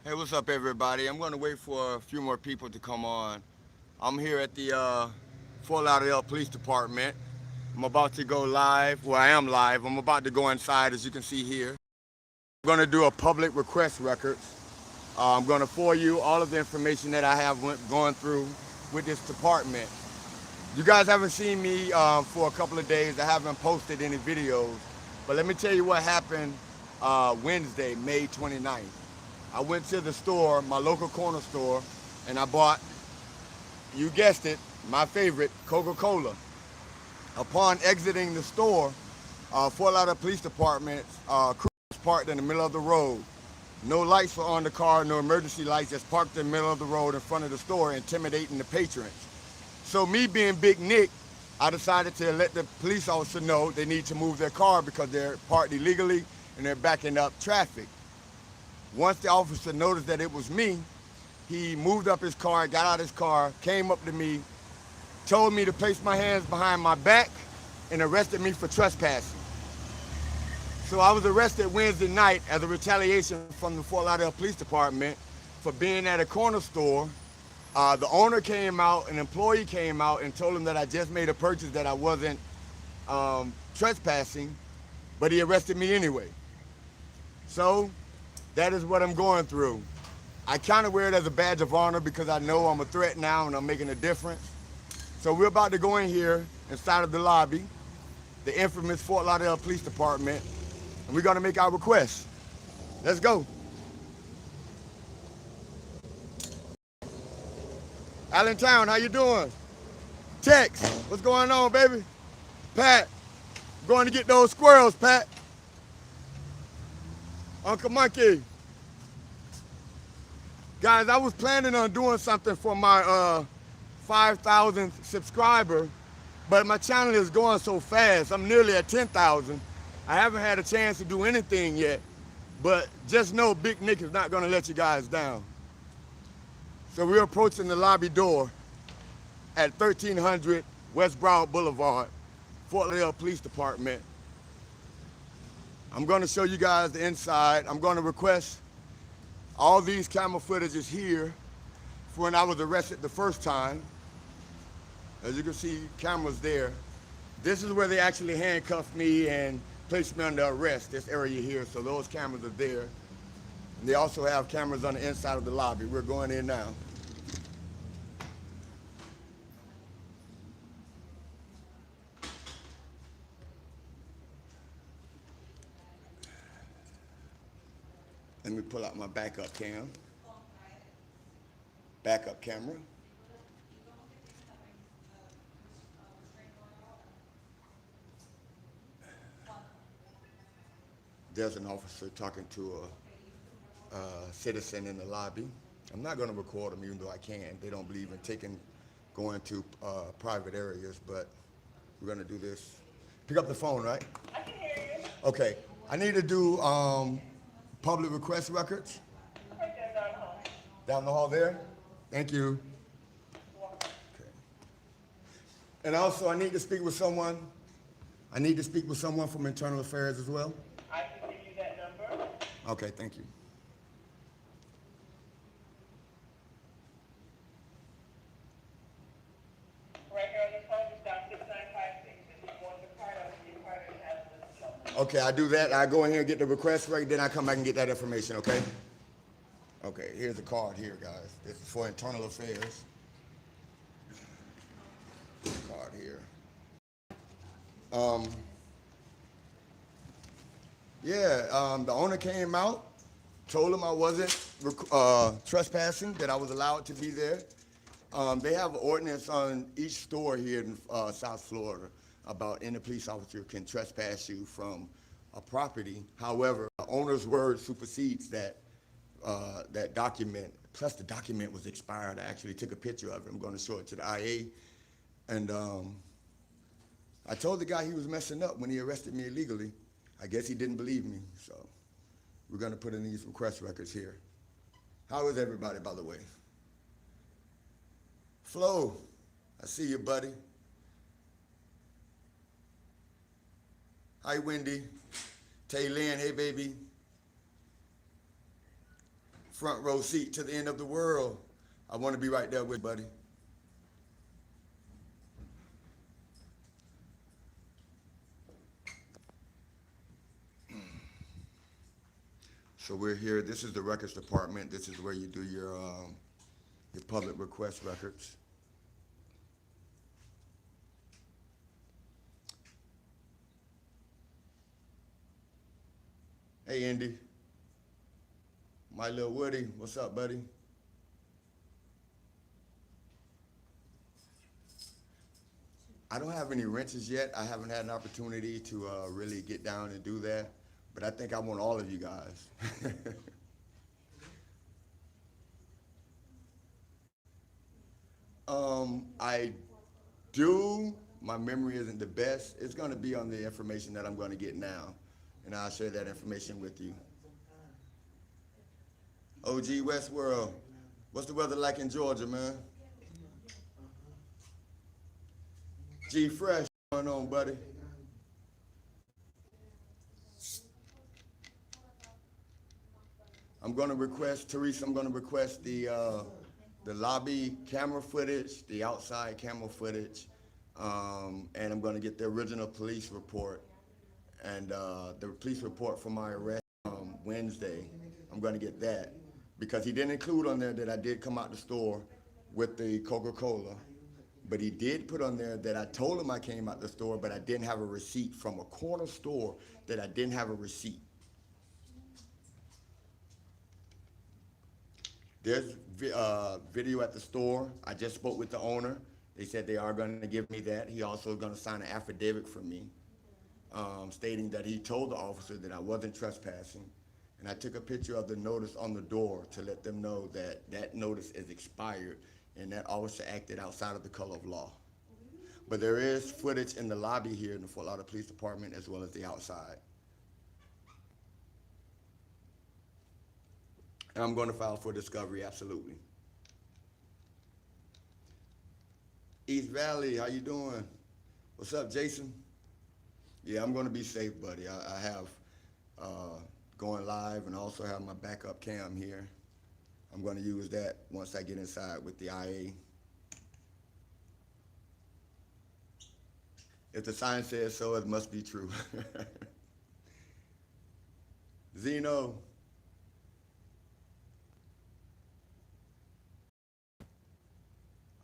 Hey, what's up, everybody? I'm going to wait for a few more people to come on. I'm here at the Fort Lauderdale Police Department. I'm about to go live. Well, I am live. I'm about to go inside, as you can see here. I'm going to do a public request records. I'm going to forward you all of the information that I have going through with this department. You guys haven't seen me for a couple of days. I haven't posted any videos. But let me tell you what happened Wednesday, May 29th. I went to the store, my local corner store, and I bought, you guessed it, my favorite, Coca-Cola. Upon exiting the store, Fort Lauderdale Police Department crew was parked in the middle of the road. No lights were on the car, no emergency lights, just parked in the middle of the road in front of the store, intimidating the patrons. So me being Big Nick, I decided to let the police officer know they need to move their car because they're parked illegally and they're backing up traffic. Once the officer noticed that it was me, he moved up his car, got out his car, came up to me, told me to place my hands behind my back, and arrested me for trespassing. So I was arrested Wednesday night as a retaliation from the Fort Lauderdale Police Department for being at a corner store. The owner came out, an employee came out and told him that I just made a purchase, that I wasn't trespassing, but he arrested me anyway. So that is what I'm going through. I kind of wear it as a badge of honor because I know I'm a threat now and I'm making a difference. So we're about to go in here inside of the lobby, the infamous Fort Lauderdale Police Department, and we're gonna make our request. Let's go. Allentown, how you doing? Tex, what's going on, baby? Pat, going to get those squirrels, Pat. Uncle Monkey. Guys, I was planning on doing something for my 5,000 subscriber, but my channel is going so fast. I'm nearly at 10,000. I haven't had a chance to do anything yet, but just know Big Nick is not gonna let you guys down. So we're approaching the lobby door at 1300 West Broward Boulevard, Fort Lauderdale Police Department. I'm gonna show you guys the inside. I'm gonna request all these camera footages here for when I was arrested the first time. As you can see, cameras there. This is where they actually handcuffed me and placed me under arrest, this area here. So those cameras are there. And they also have cameras on the inside of the lobby. We're going in now. Let me pull out my backup cam. Backup camera. There's an officer talking to a citizen in the lobby. I'm not going to record them, even though I can. They don't believe in going to private areas, but we're going to do this. Pick up the phone, right? I can hear you. Okay. I need to do public request records. Right there, down the hall. Down the hall there? Thank you. Okay. And also, I need to speak with someone. I need to speak with someone from Internal Affairs as well. I can give you that number. Okay, thank you. Right here on the phone, it's down 6956. If you want the card, I'll give you the card and have this. Okay, I do that. I go in here and get the request right, then I come back and get that information, okay? Okay, here's the card here, guys. This is for Internal Affairs. Card here. The owner came out, told him I wasn't trespassing, that I was allowed to be there. They have an ordinance on each store here in South Florida about any police officer can trespass you from a property. However, the owner's word supersedes that document. Plus, the document was expired. I actually took a picture of it. I'm going to show it to the IA. And I told the guy he was messing up when he arrested me illegally. I guess he didn't believe me, so we're going to put in these request records here. How is everybody, by the way? Flo, I see you, buddy. Hi, Wendy. Tay Lynn, hey, baby. front row seat to the end of the world. I want to be right there with you, buddy. So we're here. This is the records department. This is where you do your public request records. Hey, Indy. My little Woody. What's up, buddy? I don't have any wrenches yet. I haven't had an opportunity to really get down and do that. But I think I want all of you guys. I do. My memory isn't the best. It's going to be on the information that I'm going to get now. And I'll share that information with you. OG Westworld. What's the weather like in Georgia, man? G Fresh, what's going on, buddy? I'm going to request, Teresa, I'm going to request the lobby camera footage, the outside camera footage, and I'm going to get the original police report and the police report for my arrest Wednesday. I'm going to get that because he didn't include on there that I did come out the store with the Coca-Cola, but he did put on there that I told him I came out the store, but I didn't have a receipt from a corner store that I didn't have a receipt. There's video at the store. I just spoke with the owner. They said they are going to give me that. He also is going to sign an affidavit for me, stating that he told the officer that I wasn't trespassing. And I took a picture of the notice on the door to let them know that that notice is expired and that officer acted outside of the color of law. But there is footage in the lobby here in the Fort Lauderdale Police Department as well as the outside. And I'm going to file for discovery, absolutely. East Valley, how you doing? What's up, Jason? Yeah, I'm going to be safe, buddy. I have going live and also have my backup cam here. I'm going to use that once I get inside with the IA. If the sign says so, it must be true. Zeno.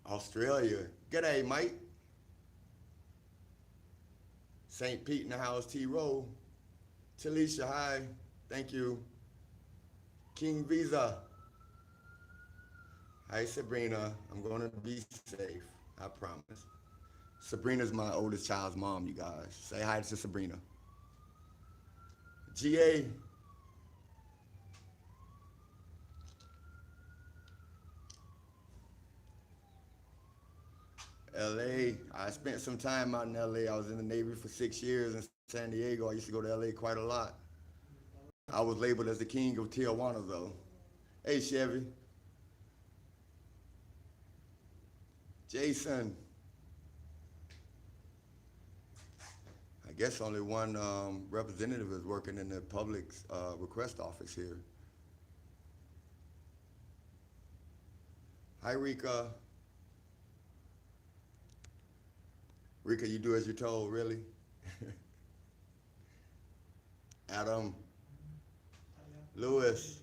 Australia. G'day, mate. St. Pete in the house, T-Row. Talisha, hi. Thank you. King Visa. Hi, Sabrina. I'm going to be safe. I promise. Sabrina's my oldest child's mom, you guys. Say hi to Sabrina. GA. LA, I spent some time out in LA. I was in the Navy for 6 years in San Diego. I used to go to LA quite a lot. I was labeled as the king of Tijuana though. Hey Chevy. Jason. I guess only one representative is working in the public request office here. Hi Rika. Rika, you do as you're told, really? Adam, Lewis.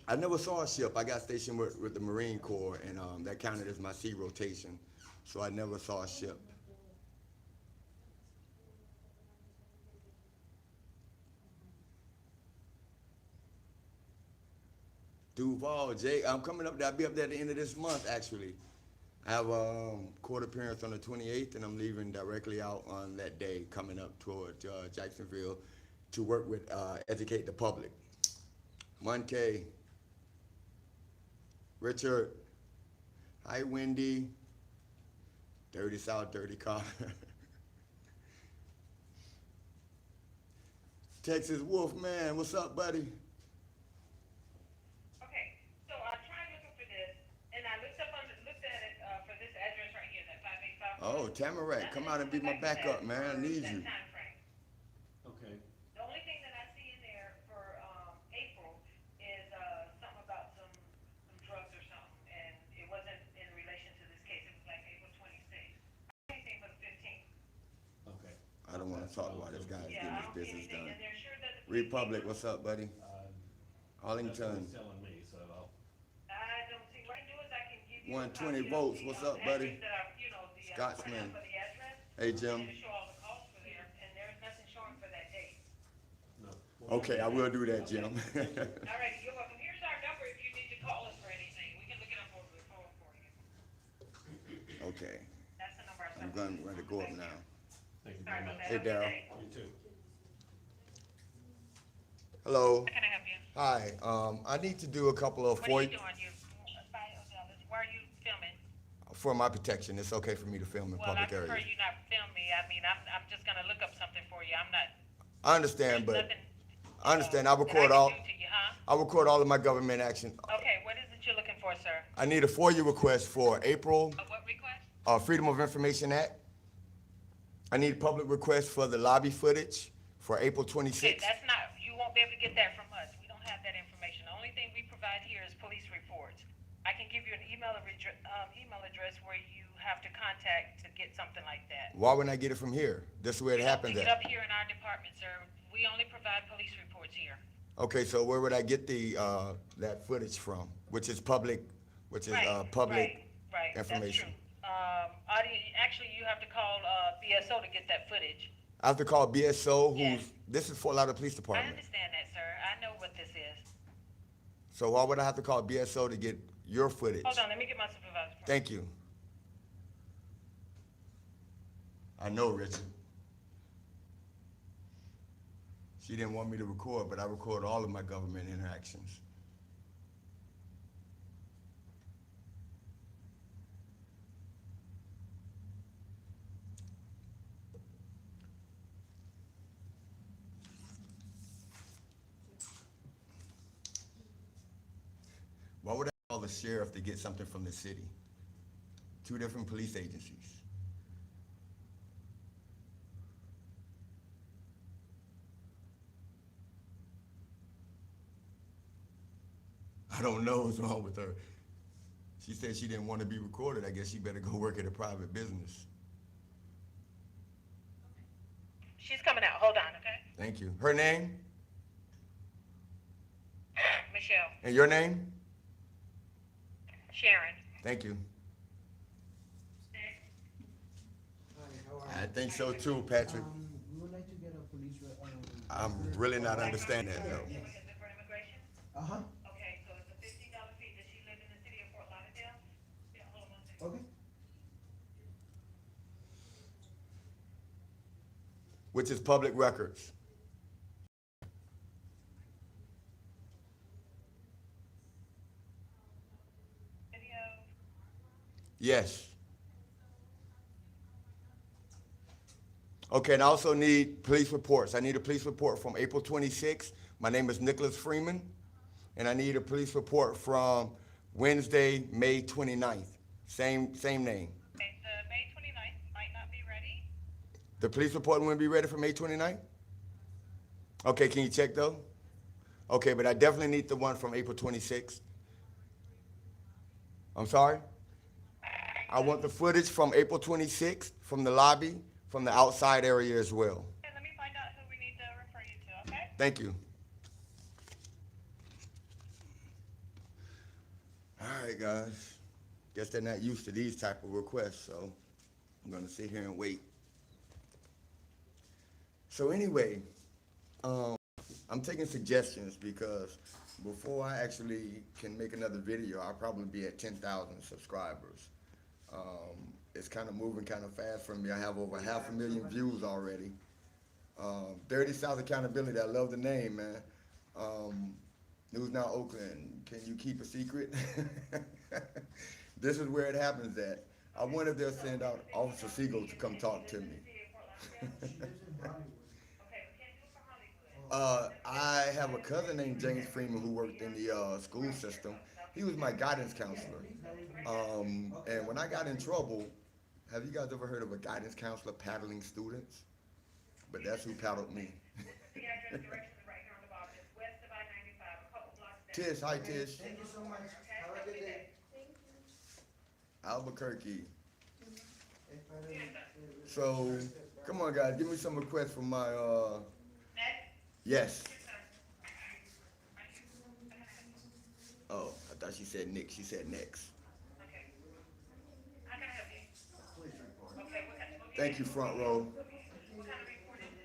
I never saw a ship. I got stationed with the Marine Corps, and that counted as my sea rotation. So I never saw a ship. Duval, Jake, I'm coming up there. I'll be up there at the end of this month, actually. I have a court appearance on the 28th, and I'm leaving directly out on that day, coming up toward Jacksonville to work with Educate the Public. 1K. Richard. Hi, Wendy. Dirty South, dirty car. Texas Wolf, man, what's up, buddy? Oh, Tamarack, come out and be my backup, man. I need you. don't want to talk while this guy's Yeah, getting I his don't see business anything, done. and they're sure that the police. Republic, what's up, buddy? That's what Arlington, he's telling me, so I'll. I don't see, what I can do is I can give you a 120 copy of volts. the, What's up, buddy? address that I, you know, the, Scotsman. for the address. Hey, And Jim. it'll show all the calls for there, and there's nothing showing for that date. No. Okay, I will do that, Jim. Alrighty, you're welcome. Here's our number if you need to call us for anything. We can look it up over the phone for you. Okay, That's the number. I'm going to go up now. Thank you Sorry very about much. that. Hey, Have a good Daryl. day. You too. Hello. How can I help you? Hi. I need to do a couple of What are you FOIA doing? Why are you filming? for my protection. It's okay for me to film in Well, I public prefer areas. you not film me. I mean, I'm just gonna look up something for you. I'm not, I understand, there's but nothing. I understand. I that record can all. do to you, huh? I record all of my government action. Okay, what is it you're looking for, sir? I need a FOIA request for April What request? Freedom of Information Act. I need public request for the lobby footage for April Okay, 26th. that's not, you won't be able to get that from us. We don't have that information. The only thing we provide here is police reports. I can give you an email address where you have to contact to get something like that. Why wouldn't I get it from here? This is where it You don't happens pick it at. up here in our department, sir. We only provide police reports here. Okay, so where would I get the that footage from? Which is public, Right, public right, that's information. true. Actually, you have to call, BSO to get that footage. I have to call BSO, Yes. this is Fort Lauderdale Police I Department. understand that, sir. I know what this is. So why would I have to call BSO to get your footage? Hold on, let me get my supervisor. for you. Thank you. I know, Richard. She didn't want me to record, but I record all of my government interactions. Why would I call the sheriff to get something from the city? Two different police agencies. I don't know what's wrong with her. She said she didn't want to be recorded. I guess she better go work at a private business. She's coming out. Hold on, okay? Thank you. Her name? Michelle. And your name? Sharon. Thank you. Hi, how are I think so too, Patrick. We would like to get a police. I'm really not understanding that though. Yes. Is it for immigration? Uh-huh, Okay, so it's a $50 fee. Does she live in the city of Fort Lauderdale? Yeah, hold on one second. okay. Which is public records. Video. Yes. Okay, and I also need police reports. I need a police report from April 26th. My name is Nicholas Freeman. And I need a police report from Wednesday, May 29th. Same name. Okay, the May 29th might not be ready. The police report wouldn't be ready for May 29th? Okay, can you check though? Okay, but I definitely need the one from April 26th. I'm sorry? I want the footage from April 26th, from the lobby, from the outside area as well. Okay, let me find out who we need to refer you to, okay? Thank you. All right, guys. Guess they're not used to these type of requests, so I'm gonna sit here and wait. So anyway, I'm taking suggestions because before I actually can make another video, I'll probably be at 10,000 subscribers. It's kind of moving kind of fast for me. I have over 500,000 views already. 30 South Accountability, I love the name, man. News Now Oakland, can you keep a secret? This is where it happens at. I wonder if they'll send out Officer Siegel to come talk to me. She lives in Hollywood. I have a cousin named James Freeman who worked in the school system. He was my guidance counselor. And when I got in trouble, have you guys ever heard of a guidance counselor paddling students? But that's who paddled me. Tish, hi Tish. Thank you so much. Have a good day. Albuquerque. Eh, para- So Come on, guys, give me some requests from my, Next, yes. your turn. Oh, I thought she said Nick. She said next. Okay. How can I help you? Okay, Thank you, front row. what kind of report is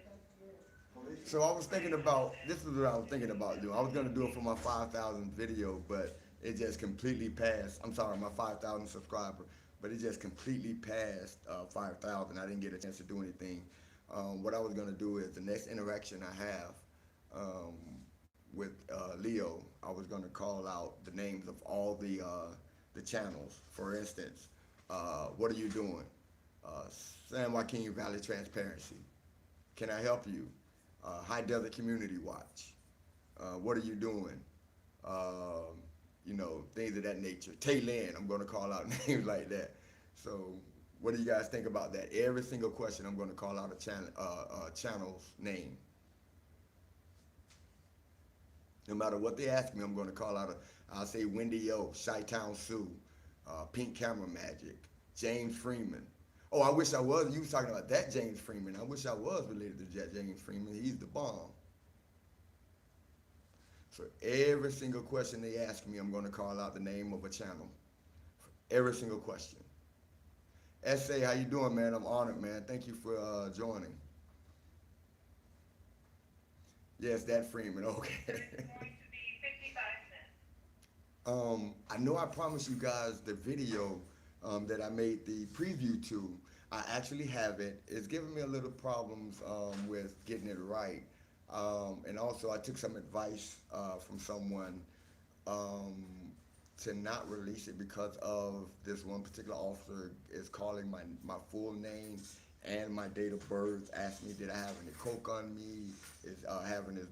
it? So I was thinking about, this is what I was thinking about doing. I was gonna do it for my 5,000 video, but it just completely passed. I'm sorry, my 5,000 subscriber, but it just completely passed 5,000. I didn't get a chance to do anything. What I was gonna do is the next interaction I have with Leo, I was gonna call out the names of all the channels. For instance, what are you doing? San Joaquin Valley Transparency. Can I help you? High Desert Community Watch. What are you doing? You know, things of that nature. Tay Lynn, I'm going to call out names like that. So, what do you guys think about that? Every single question, I'm going to call out a channel's name. No matter what they ask me, I'm going to call out I'll say Wendy O, Chi-Town Sue, Pink Camera Magic, James Freeman. Oh, I wish I was. You was talking about that James Freeman. I wish I was related to James Freeman. He's the bomb. So every single question they ask me, I'm going to call out the name of a channel. Every single question. S.A., how you doing, man? I'm honored, man. Thank you for joining. Yes, that Freeman. Okay. It's going to be 55 cents. I know I promised you guys the video that I made the preview to. I actually have it. It's giving me a little problems with getting it right. And also I took some advice from someone to not release it because of this one particular officer is calling my full name and my date of birth, asked me did I have any coke on me, is having his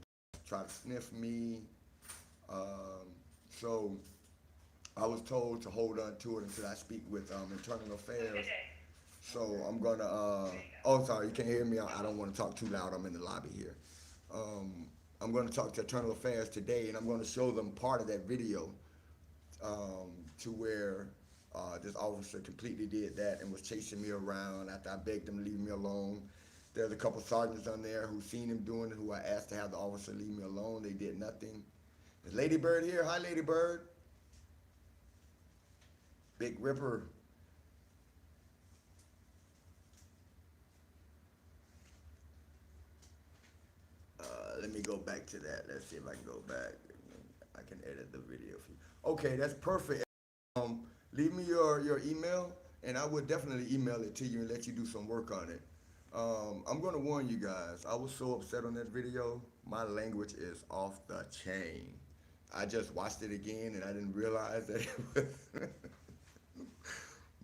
try to sniff me. So I was told to hold on to it until I speak with Internal Affairs. Okay. So I'm gonna, oh, sorry, you can't hear me. I don't want to talk too loud. I'm in the lobby here. I'm gonna talk to Internal Affairs today, and I'm gonna show them part of that video to where this officer completely did that and was chasing me around after I begged him to leave me alone. There's a couple sergeants on there who seen him doing it, who I asked to have the officer leave me alone. They did nothing. Is Lady Bird here? Hi, Lady Bird. Big Ripper. Let me go back to that. Let's see if I can go back. I can edit the video for you. Okay, that's perfect. Leave me your email, and I would definitely email it to you and let you do some work on it. I'm gonna warn you guys. I was so upset on that video. My language is off the chain. I just watched it again, and I didn't realize that it was.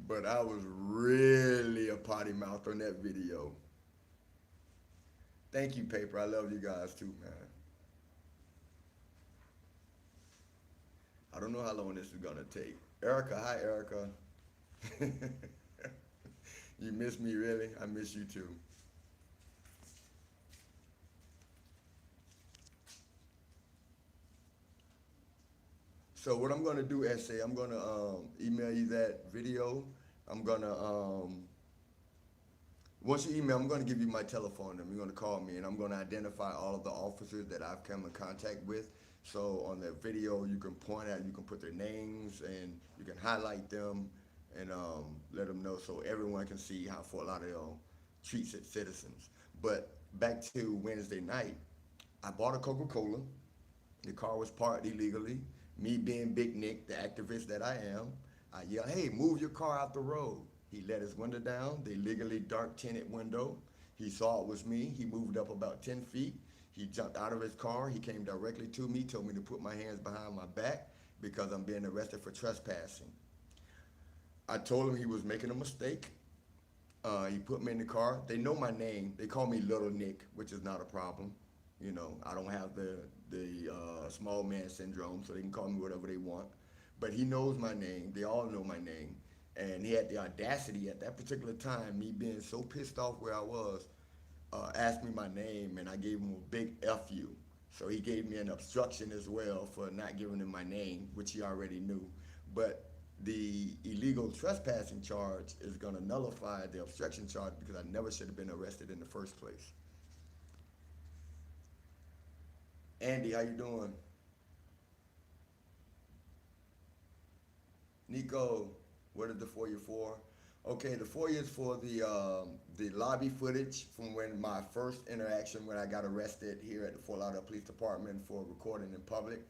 But I was really a potty mouth on that video. Thank you, Paper. I love you guys too, man. I don't know how long this is gonna take. Erica, hi, Erica. You miss me, really? I miss you too. So what I'm gonna do, SA, I'm gonna email you that video. I'm gonna once you email, I'm gonna give you my telephone number. You're gonna call me, and I'm gonna identify all of the officers that I've come in contact with. So on the video, you can point out, you can put their names, and you can highlight them, and let them know so everyone can see how Fort Lauderdale treats its citizens. But back to Wednesday night, I bought a Coca-Cola. The car was parked illegally. Me being Big Nick, the activist that I am, I yelled, hey, move your car out the road. He let his window down, the illegally dark tinted window. He saw it was me. He moved up about 10 feet. He jumped out of his car. He came directly to me, told me to put my hands behind my back because I'm being arrested for trespassing. I told him he was making a mistake. He put me in the car. They know my name. They call me Little Nick, which is not a problem. You know, I don't have the small man syndrome, so they can call me whatever they want. But he knows my name. They all know my name. And he had the audacity at that particular time, me being so pissed off where I was, asked me my name, and I gave him a big F you. So he gave me an obstruction as well for not giving him my name, which he already knew. But the illegal trespassing charge is gonna nullify the obstruction charge because I never should have been arrested in the first place. Andy, how you doing? Nico, what is the FOIA for? Okay, the FOIA is for the lobby footage from when my first interaction when I got arrested here at the Fort Lauderdale Police Department for recording in public.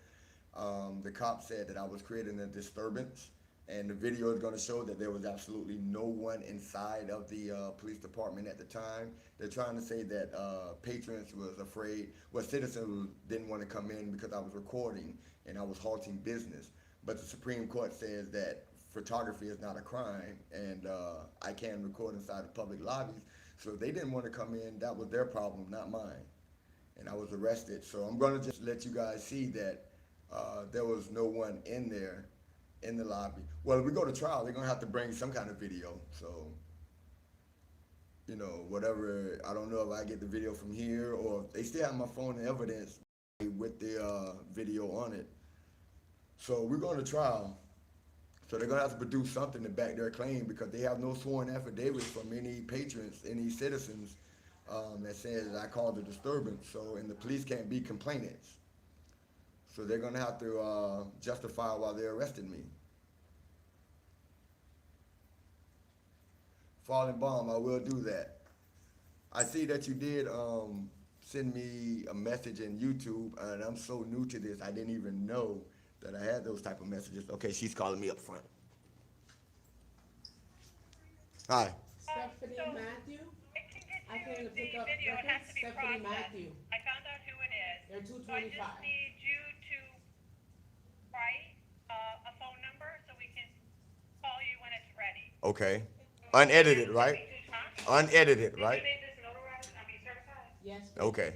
The cop said that I was creating a disturbance, and the video is going to show that there was absolutely no one inside of the police department at the time. They're trying to say that patrons was afraid, well, citizens didn't want to come in because I was recording and I was halting business. But the Supreme Court says that photography is not a crime, and I can record inside of public lobbies. So if they didn't want to come in, that was their problem, not mine. And I was arrested. So I'm going to just let you guys see that there was no one in there in the lobby. Well, if we go to trial, they're going to have to bring some kind of video. So, you know, whatever, I don't know if I get the video from here or if they still have my phone and evidence with the video on it. So we're going to trial. So they're going to have to produce something to back their claim because they have no sworn affidavits from any patrons, any citizens that says I caused a disturbance. So, and the police can't be complainants. So they're going to have to justify why they arrested me. Falling bomb, I will do that. I see that you did send me a message in YouTube, and I'm so new to this, I didn't even know that I had those type of messages. Okay, she's calling me up front. Hi. Stephanie So, Matthew? I I can can get pick you up the video, it has records. to be Stephanie processed. Matthew. I found out who it is. They're So I 225. just need you to write a phone number so we can call you when it's ready. Okay. Unedited, right? Huh? Unedited, Did right? you need this notarized, certified? Yes. Okay.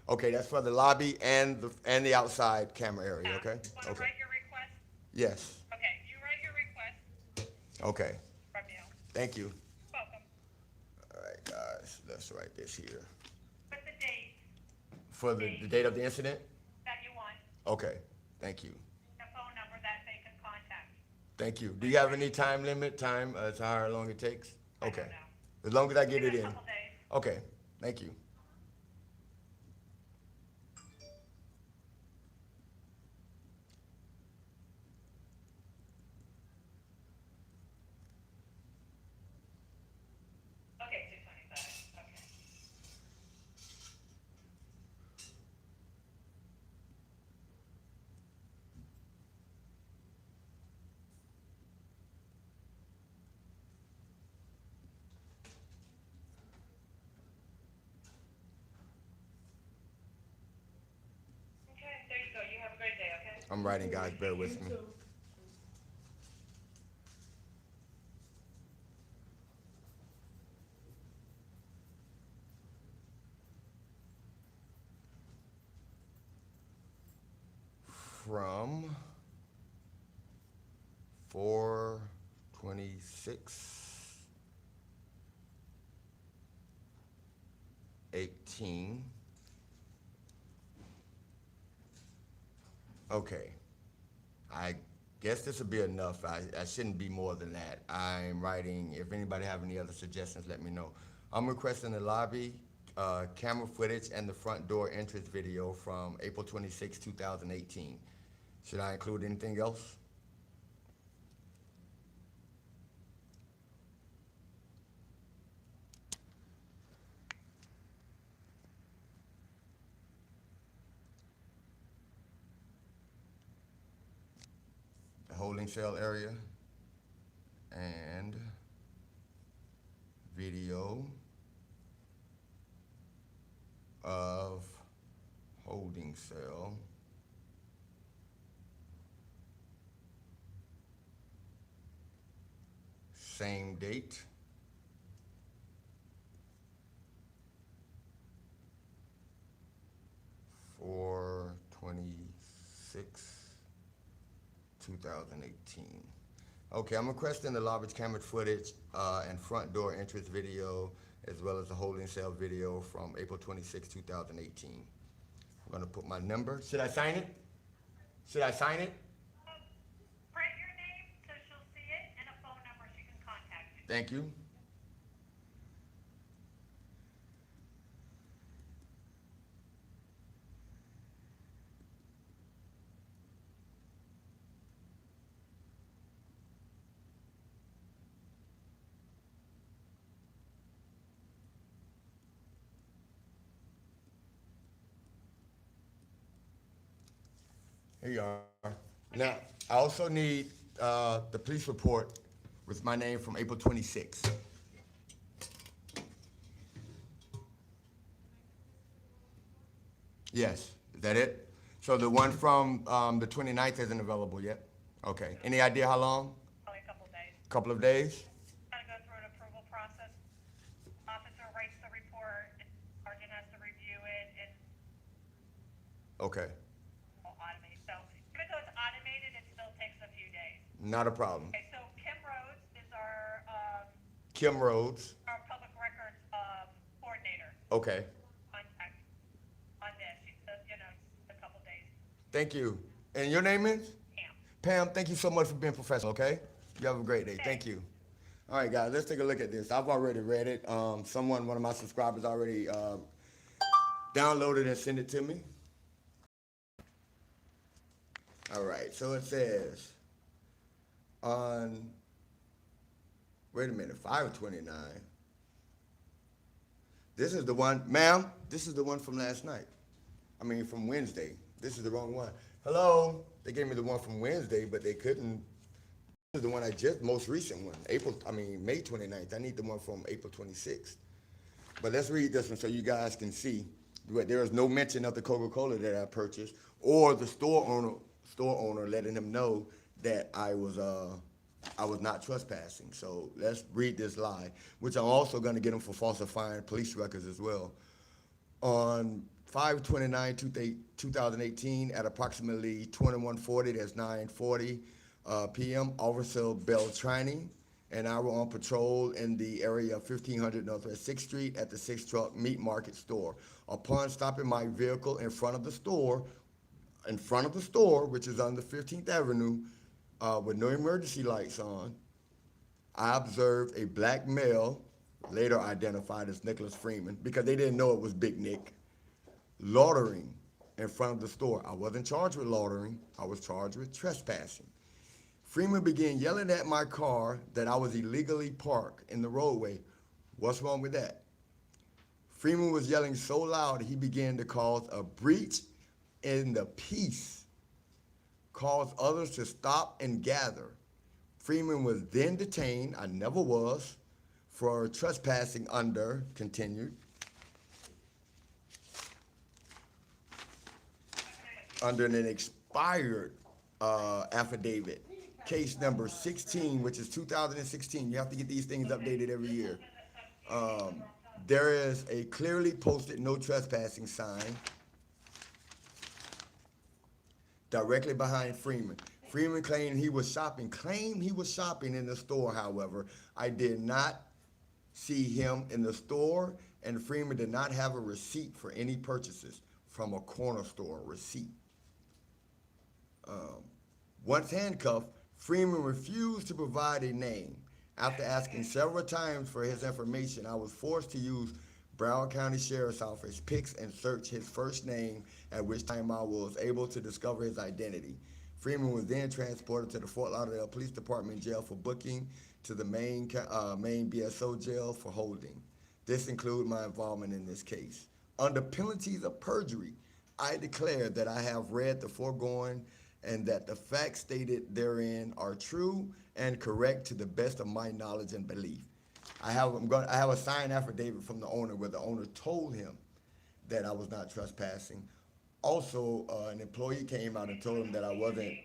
Okay, that's for the lobby and the outside camera area, okay? Want to Okay. write your request? Yes. Okay, you write your request Okay. from you. Thank you. Welcome. All right, guys, let's write this here. Put the date For the date of the incident? that you want, Okay, thank you. the phone number that they can contact. Thank you. Do you have any time limit, to how long it takes? I Okay. don't know. As long as I get Give it a in. couple days. Okay, thank you. Okay, 225, okay. Okay, there you go, you have a great day, okay? I'm writing, guys, bear with me. You too. From 4/26/18. Okay. I guess this will be enough. I shouldn't be more than that. I'm writing, if anybody have any other suggestions, let me know. I'm requesting the lobby, camera footage and the front door entrance video from April 26, 2018. Should I include anything else? The holding cell area and video of holding cell same date, for 26/2018. Okay, I'm requesting the lobby camera footage and front door entrance video, as well as the holding cell video from April 26, 2018. I'm gonna put my number. Should I sign it? Should I sign it? Print your name to Thank you. Here you are. Now, I also need the police report with my name from April 26th. Yes, is that it? So the one from the 29th isn't available yet? Okay. Any idea how long? Only a couple of days. Couple of days? Gotta go through an approval process. Officer writes the report, sergeant has to review it, and Okay, automate. So even though it's automated, it still takes a few days. not a problem. Okay, so Kim Rhodes is Kim Rhodes, our public records, coordinator. okay. Contact on this. She said, a couple days. Thank you. And your name is? Pam. Pam, thank you so much for being professional, okay? You have a great day. Thank you. All right, guys, let's take a look at this. I've already read it. One of my subscribers already downloaded and sent it to me. All right, so it says on, wait a minute, 5/29. This is the one, ma'am, this is the one from last night. I mean, from Wednesday. This is the wrong one. Hello? They gave me the one from Wednesday, but they couldn't. This is the one most recent one, May 29th. I need the one from April 26th. But let's read this one so you guys can see. There is no mention of the Coca-Cola that I purchased or the store owner letting him know that I was not trespassing. So let's read this lie, which I'm also going to get him for falsifying police records as well. On 5/29/2018 at approximately 21:40, that's 9:40 p.m., Officer Beltrani and I were on patrol in the area of 1500 Northwest 6th Street at the Six Truck Meat Market store. Upon stopping my vehicle in front of the store, which is on the 15th Avenue, with no emergency lights on, I observed a black male, later identified as Nicholas Freeman, because they didn't know it was Big Nick, loitering in front of the store. I wasn't charged with loitering. I was charged with trespassing. Freeman began yelling at my car that I was illegally parked in the roadway. What's wrong with that? Freeman was yelling so loud he began to cause a breach in the peace, caused others to stop and gather. Freeman was then detained, I never was, for trespassing under, continued, under an expired affidavit, case number 16, which is 2016. You have to get these things updated every year. There is a clearly posted no trespassing sign directly behind Freeman. Freeman claimed he was shopping in the store, however. I did not see him in the store, and Freeman did not have a receipt for any purchases from a corner store receipt. Once handcuffed, Freeman refused to provide a name. After asking several times for his information, I was forced to use Broward County Sheriff's Office picks and search his first name, at which time I was able to discover his identity. Freeman was then transported to the Fort Lauderdale Police Department jail for booking to the main BSO jail for holding. This included my involvement in this case. Under penalties of perjury, I declare that I have read the foregoing and that the facts stated therein are true and correct to the best of my knowledge and belief. I have a signed affidavit from the owner where the owner told him that I was not trespassing. Also, an employee came out and told him that I wasn't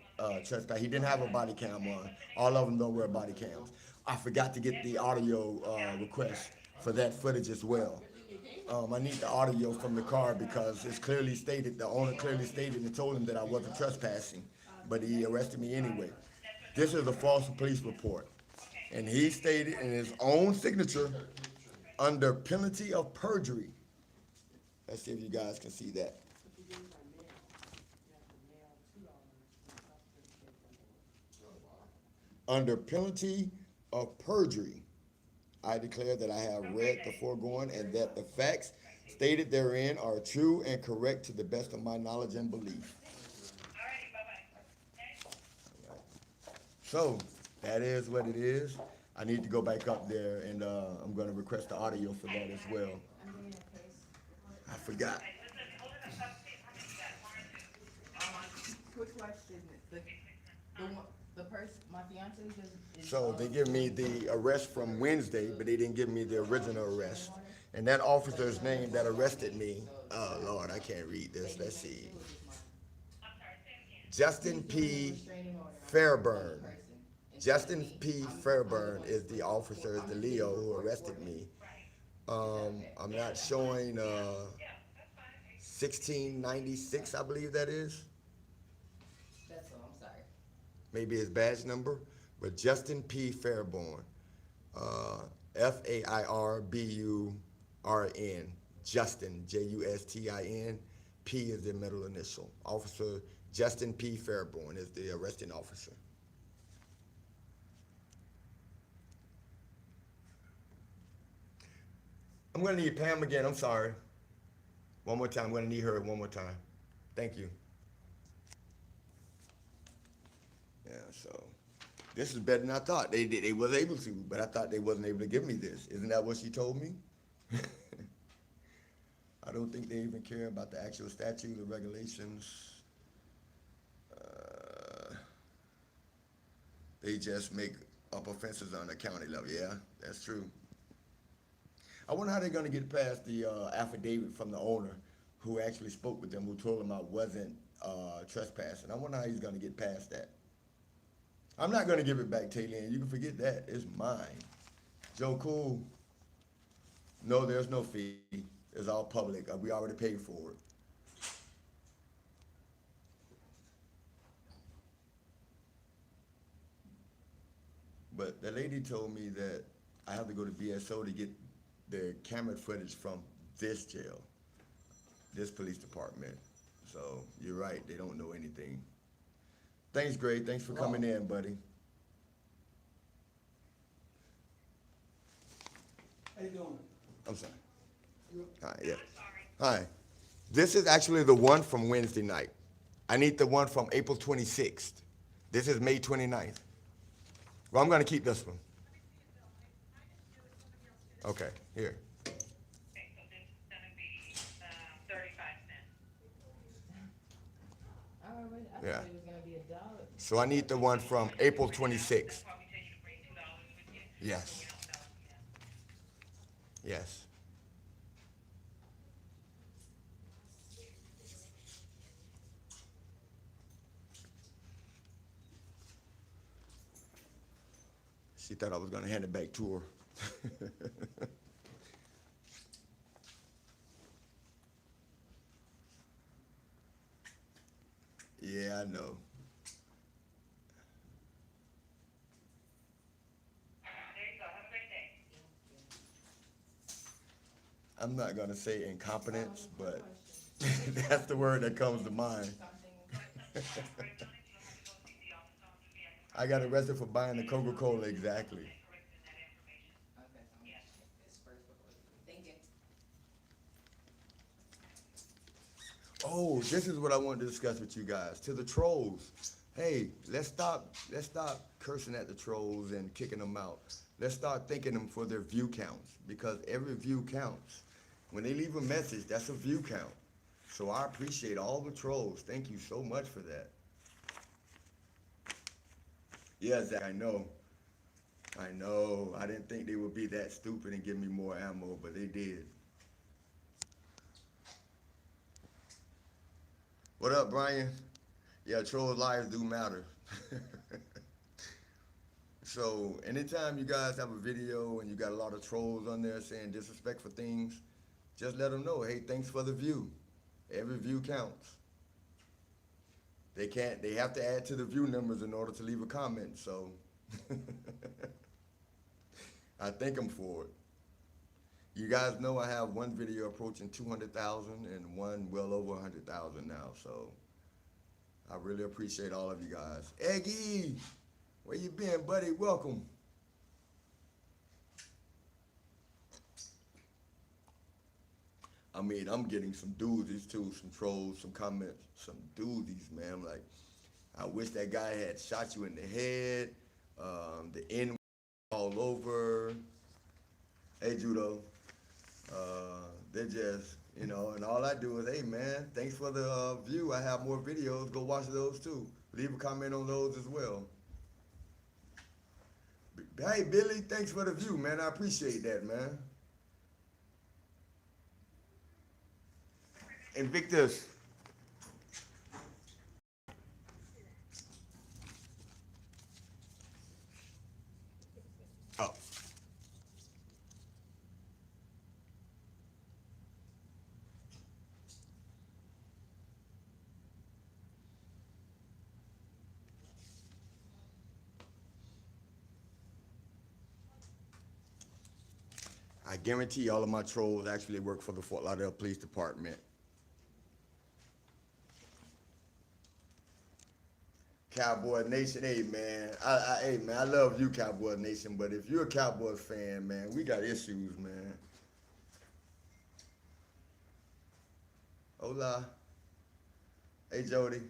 trespassing. He didn't have a body cam on. All of them don't wear body cams. I forgot to get the audio request for that footage as well. I need the audio from the car because it's clearly stated, the owner clearly stated and told him that I wasn't trespassing, but he arrested me anyway. This is a false police report. And he stated in his own signature, under penalty of perjury. Let's see if you guys can see that. Under penalty of perjury. I declare that I have read the foregoing and that the facts stated therein are true and correct to the best of my knowledge and belief. Alrighty, bye-bye. Okay? So, that is what it is. I need to go back up there and I'm going to request the audio for that as well. I forgot. Hey, listen, hold it up, how many you got, one or two? Quick question, the person, my fiance is. So they give me the arrest from Wednesday, but they didn't give me the original arrest. And that officer's name that arrested me, oh Lord, I can't read this. Let's see. I'm sorry, say it again. Justin P. Fairburn. Justin P. Fairburn is the officer, is the Leo who arrested me. I'm not showing Yeah, that's fine. 1696, I believe that is. That's all, I'm sorry. Maybe his badge number, but Justin P. Fairburn, Fairburn, Justin, Justin, P is the middle initial. Officer Justin P. Fairburn is the arresting officer. I'm gonna need Pam again, I'm sorry. One more time, I'm gonna need her one more time. Thank you. Yeah, so this is better than I thought. They was able to, but I thought they wasn't able to give me this. Isn't that what she told me? I don't think they even care about the actual statute or regulations. They just make up offenses on the county level. Yeah, that's true. I wonder how they're gonna get past the affidavit from the owner who actually spoke with them, who told them I wasn't trespassing. I wonder how he's gonna get past that. I'm not gonna give it back, Taylor. You can forget that. It's mine. Joe Cool. No, there's no fee. It's all public. We already paid for it. But the lady told me that I have to go to BSO to get the camera footage from this jail, this police department. So you're right, they don't know anything. Thanks, Gray. Thanks for coming in, buddy. How you doing? I'm sorry. Hi, yeah. Hi. This is actually the one from Wednesday night. I need the one from April 26th. This is May 29th. Well, I'm gonna keep this one. Okay, here. Okay, so this is gonna be, 35 cents. I Yeah. thought it was gonna be $1. So I need the one from April 26th. That's why we tell you to bring $2 with you. Yes. So we don't know, yeah. Yes. She thought I was gonna hand it back to her. Yeah, I know. There you go, have a great day. I'm not gonna say incompetence, but that's the word that comes to mind. I got arrested for buying the Coca-Cola, exactly. Thank you. Oh, this is what I wanted to discuss with you guys. To the trolls, hey, let's stop cursing at the trolls and kicking them out. Let's start thanking them for their view counts, because every view counts. When they leave a message, that's a view count. So I appreciate all the trolls. Thank you so much for that. Yeah, Zach, I know. I know. I didn't think they would be that stupid and give me more ammo, but they did. What up, Brian? Yeah, troll lives do matter. So anytime you guys have a video and you got a lot of trolls on there saying disrespectful things, just let them know, hey, thanks for the view. Every view counts. They have to add to the view numbers in order to leave a comment, so I thank them for it. You guys know I have one video approaching 200,000 and one well over 100,000 now, so I really appreciate all of you guys. Eggy, where you been, buddy? Welcome. I mean, I'm getting some doozies too, some trolls, some comments, some doozies, man. I'm like, I wish that guy had shot you in the head, the N all over. Hey, Judo. They're just, and all I do is, hey, man, thanks for the view. I have more videos. Go watch those too. Leave a comment on those as well. Hey, Billy, thanks for the view, man. I appreciate that, man. Invictus. Oh. I guarantee all of my trolls actually work for the Fort Lauderdale Police Department. Cowboy Nation, hey man, I love you, Cowboy Nation, but if you're a Cowboy fan, man, we got issues, man. Hola. Hey, Jody.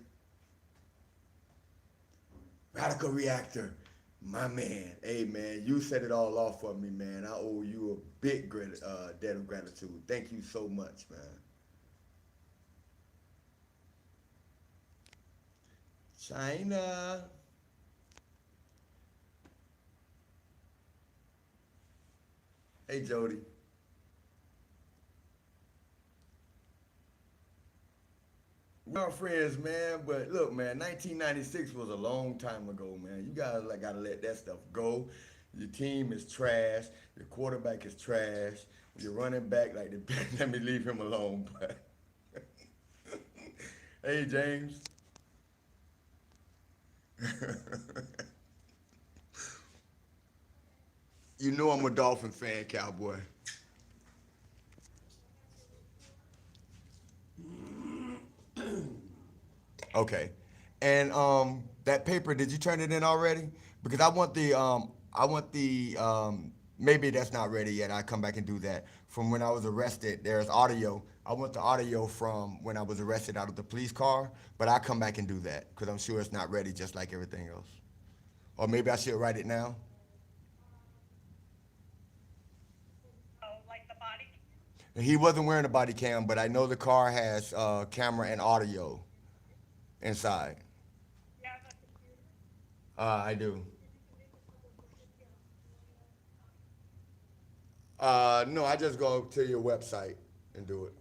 Radical Reactor, my man. Hey, man, you set it all off for me, man. I owe you a big debt of gratitude. Thank you so much, man. China. Hey, Jody. We're friends, man, but look, man, 1996 was a long time ago, man. You guys gotta let that stuff go. Your team is trash. Your quarterback is trash. Your running back, like, let me leave him alone. But hey, James. You know I'm a Dolphin fan, Cowboy. Okay. And that paper, did you turn it in already? Because maybe that's not ready yet. I come back and do that. From when I was arrested, there's audio. I want the audio from when I was arrested out of the police car, but I come back and do that because I'm sure it's not ready just like everything else. Or maybe I should write it now. Oh, like the body? He wasn't wearing a body cam, but I know the car has camera and audio inside. Yeah, I do. No, I just go to your website and do it.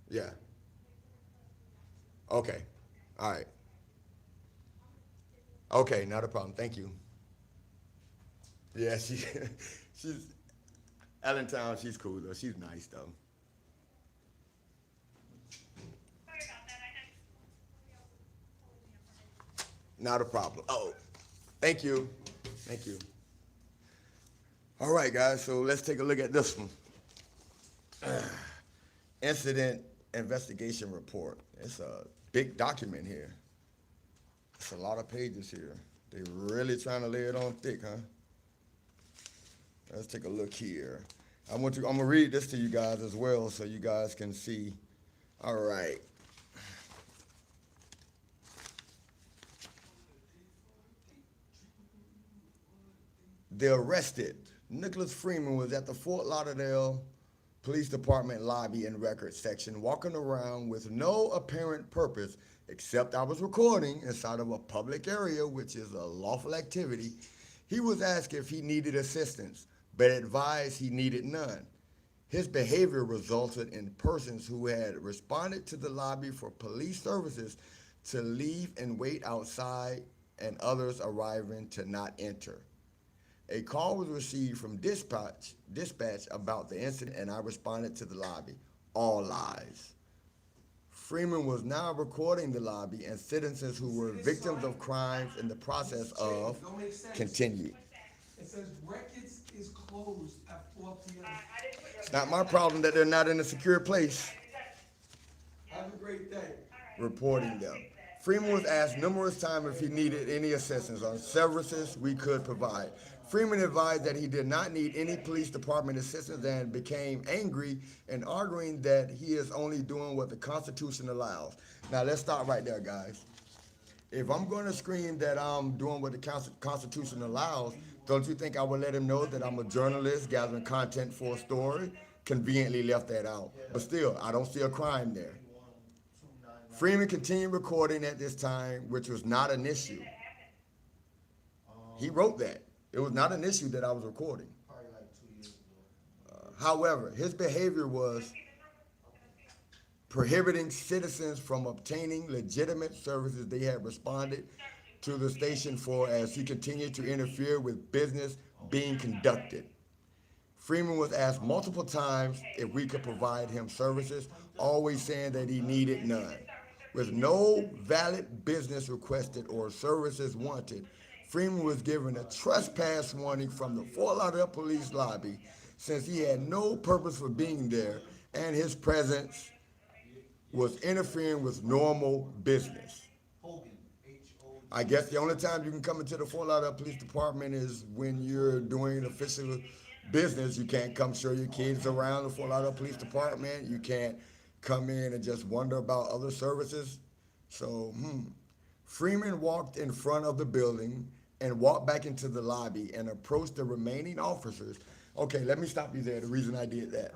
Yeah. Okay. All right. Okay, not a problem. Thank you. Yeah, she's Allentown. She's cool though. She's nice though. sorry about that. I had Not a problem. Oh, thank you. Thank you. All right, guys. So let's take a look at this one. Incident investigation report. It's a big document here. It's a lot of pages here. They really trying to lay it on thick, huh? Let's take a look here. I'm gonna read this to you guys as well so you guys can see. All right. The arrested Nicholas Freeman was at the Fort Lauderdale Police Department lobby and records section, walking around with no apparent purpose except I was recording inside of a public area, which is a lawful activity. He was asked if he needed assistance, but advised he needed none. His behavior resulted in persons who had responded to the lobby for police services to leave and wait outside and others arriving to not enter. A call was received from dispatch about the incident, and I responded to the lobby. All lies. Freeman was now recording the lobby, and citizens who were victims of crimes in the process of continued. It says records is closed at 4 p.m. I didn't put your. It's not my problem that they're not in a secure place. Have a great day. Reporting them. Freeman was asked numerous times if he needed any assistance on services we could provide. Freeman advised that he did not need any police department assistance and became angry and arguing that he is only doing what the Constitution allows. Now let's start right there, guys. If I'm going to scream that I'm doing what the Constitution allows, don't you think I would let him know that I'm a journalist gathering content for a story? Conveniently left that out. But still, I don't see a crime there. Freeman continued recording at this time, which was not an issue. He wrote that. It was not an issue that I was recording. However, his behavior was prohibiting citizens from obtaining legitimate services they had responded to the station for as he continued to interfere with business being conducted. Freeman was asked multiple times if we could provide him services, always saying that he needed none. With no valid business requested or services wanted, Freeman was given a trespass warning from the Fort Lauderdale police lobby since he had no purpose for being there and his presence was interfering with normal business. I guess the only time you can come into the Fort Lauderdale Police Department is when you're doing official business. You can't come show your kids around the Fort Lauderdale Police Department. You can't come in and just wonder about other services. So, Freeman walked in front of the building and walked back into the lobby and approached the remaining officers. Okay, let me stop you there. The reason I did that.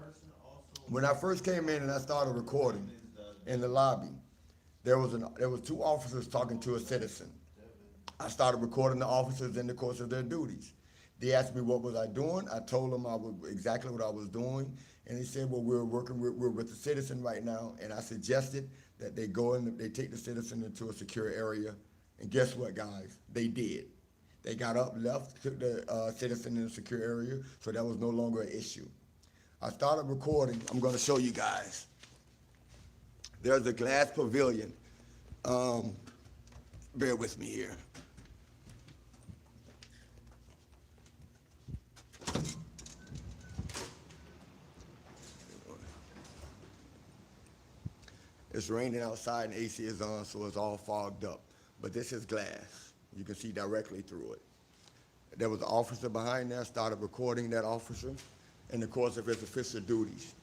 When I first came in and I started recording in the lobby, there was two officers talking to a citizen. I started recording the officers in the course of their duties. They asked me what was I doing. I told them exactly what I was doing, and they said, "Well, we're with the citizen right now." And I suggested that they take the citizen into a secure area. And guess what, guys? They did. They got up, left, took the citizen in a secure area, so that was no longer an issue. I started recording. I'm going to show you guys. There's a glass pavilion. Bear with me here. It's raining outside and AC is on, so it's all fogged up. But this is glass. You can see directly through it. There was an officer behind there, started recording that officer in the course of his official duties.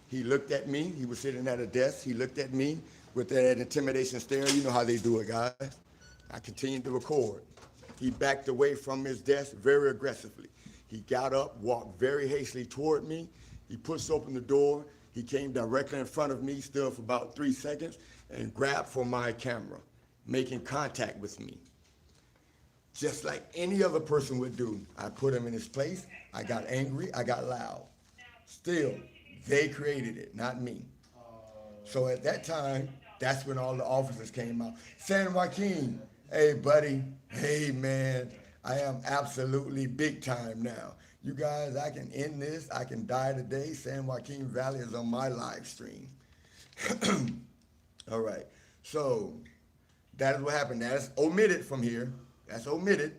He looked at me. He was sitting at a desk. He looked at me with that intimidation stare. You know how they do it, guys. I continued to record. He backed away from his desk very aggressively. He got up, walked very hastily toward me. He pushed open the door. He came directly in front of me, stood for about 3 seconds, and grabbed for my camera, making contact with me. Just like any other person would do. I put him in his place. I got angry. I got loud. Still, they created it, not me. So at that time, that's when all the officers came out. San Joaquin, hey, buddy. Hey, man. I am absolutely big time now. You guys, I can end this. I can die today. San Joaquin Valley is on my live stream. All right. So that is what happened. That's omitted from here. That's omitted.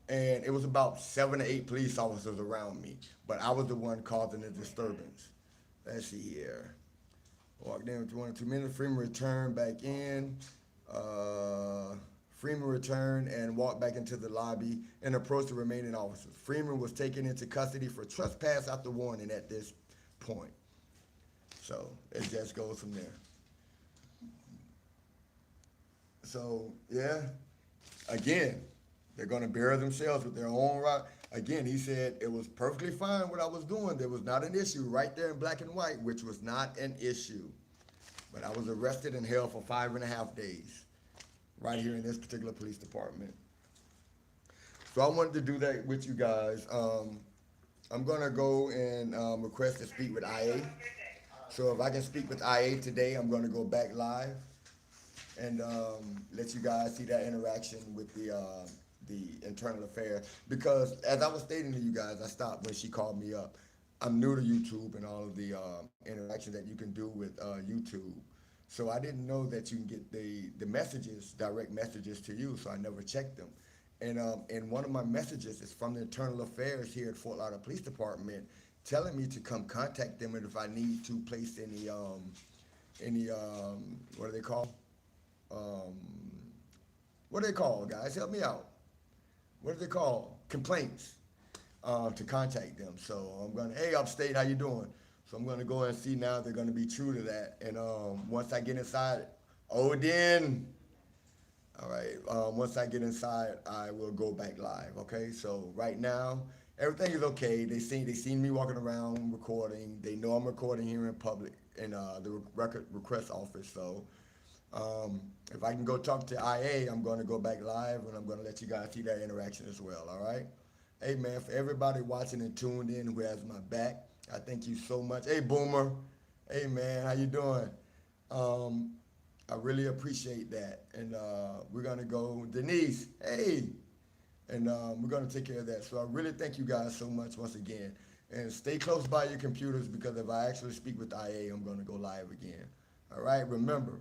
And it was about 7 to 8 police officers around me. But I was the one causing the disturbance. Let's see here. Walked in with 1 or 2 minutes. Freeman returned back in. Freeman returned and walked back into the lobby and approached the remaining officers. Freeman was taken into custody for trespass after warning at this point. So it just goes from there. So, yeah, again, they're going to bury themselves with their own rock. Again, he said it was perfectly fine what I was doing. There was not an issue right there in black and white, which was not an issue. But I was arrested and held for 5.5 days. Right here in this particular police department. So I wanted to do that with you guys. I'm gonna go and request to speak with IA. So if I can speak with IA today, I'm gonna go back live and let you guys see that interaction with the internal affairs. Because as I was stating to you guys, I stopped when she called me up. I'm new to YouTube and all of the interaction that you can do with YouTube. So I didn't know that you can get the messages, direct messages to you, so I never checked them. And one of my messages is from the Internal Affairs here at Fort Lauderdale Police Department telling me to come contact them and if I need to place any what do they call? What do they call, guys? Help me out. What do they call? complaints to contact them. So I'm gonna, hey, Upstate, how you doing? So I'm gonna go and see now if they're gonna be true to that. And once I get inside, Odin. All right. Once I get inside, I will go back live. Okay. So right now, everything is okay. They seen me walking around recording. They know I'm recording here in public in the record request office. So if I can go talk to IA, I'm going to go back live and I'm going to let you guys see that interaction as well. All right. Hey man, for everybody watching and tuned in who has my back, I thank you so much. Hey Boomer. Hey man, how you doing? I really appreciate that. And we're going to go, Denise, hey. And we're going to take care of that. So I really thank you guys so much once again. And stay close by your computers because if I actually speak with IA, I'm going to go live again. All right, remember,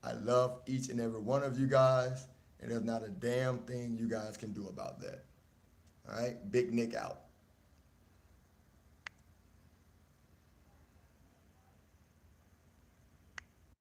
I love each and every one of you guys, and there's not a damn thing you guys can do about that. All right, Big Nick out.